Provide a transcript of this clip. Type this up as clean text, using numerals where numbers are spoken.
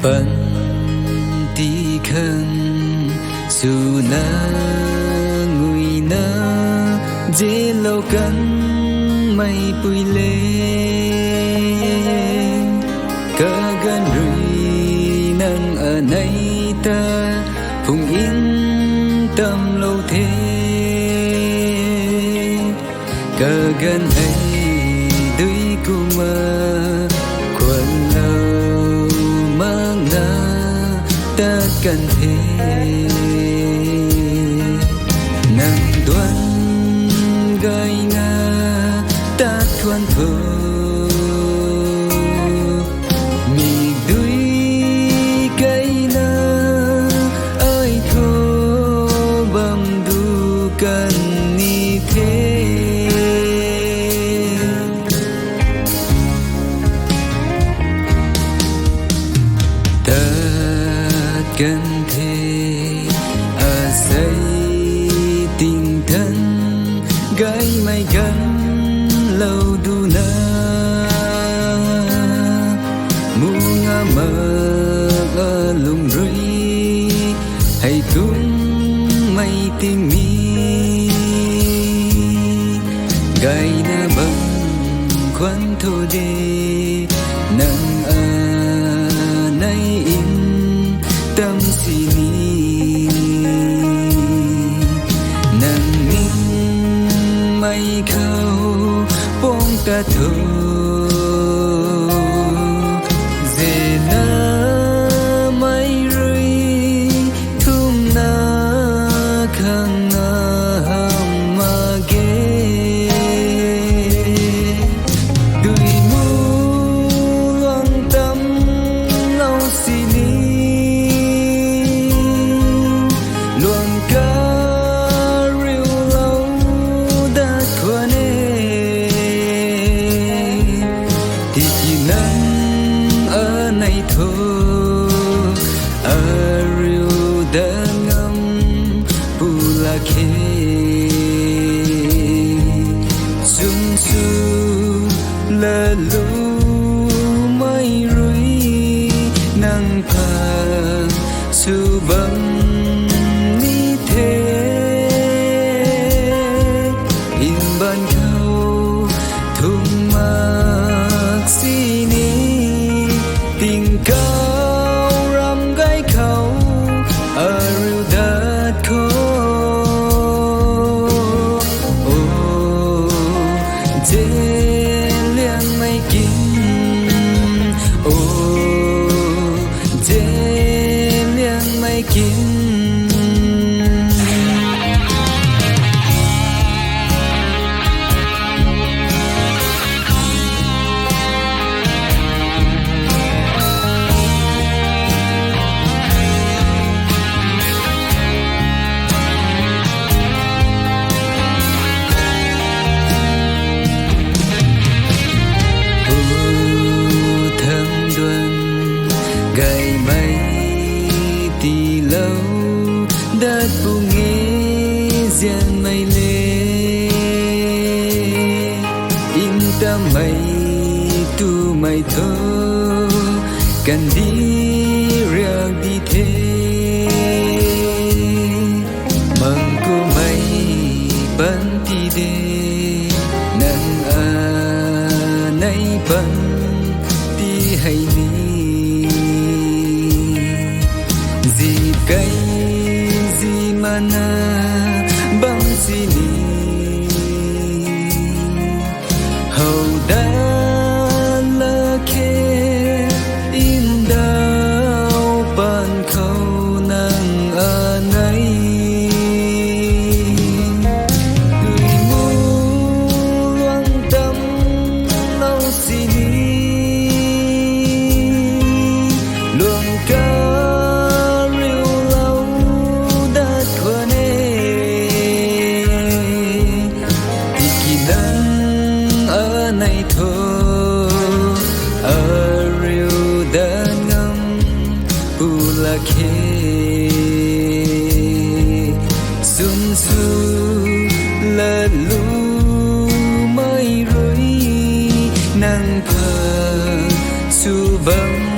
bận tí khăn su na ngui na dễ lâu cắn mây bụi lên cả gần rủi nâng ở nay ta phùng yên tâm lâu thế cả gần ấy đuôi cu mơ quần lâu mang na ta cần thế nàng đoán gai na ta thuần thơ mi đuôi cây na ơi thô bầm du cần ni thế gần thế ở xây tình thân gái mây gần lâu đu na mua ngã mơ ở lùng rui hay tung mây tình mi gái na băng khoan thô đê nâng ở nay in tâm sini nang ning mai khâu bông ta thơ dễ na mai rơi thum na khang na ham ma ghê đuôi mu loang tâm lâu sini này thôi ở riu đã ngâm pula khe sung su là lu mai rui nang pa su băng ni thế in ban khâu thung mạc sini tình cao rắm gai khâu ở riu đất khô dễ liang mây kín dễ liang mây kín gầy mây tì lâu đất bu nghe riêng mây lê in ta mây tu mây thơ cần đi riêng đi thế mừng cô mây bắn đi đê nâng nay bắn đi hay ni gì cây gì mana băng sini hầu đã lơ khe in đau bàn khâu nang ở nay người ngu loang tâm lâu sini luồng ca này thôi ở riu đã ngâm pula khe sun su là lu mai rơi nang pa su băng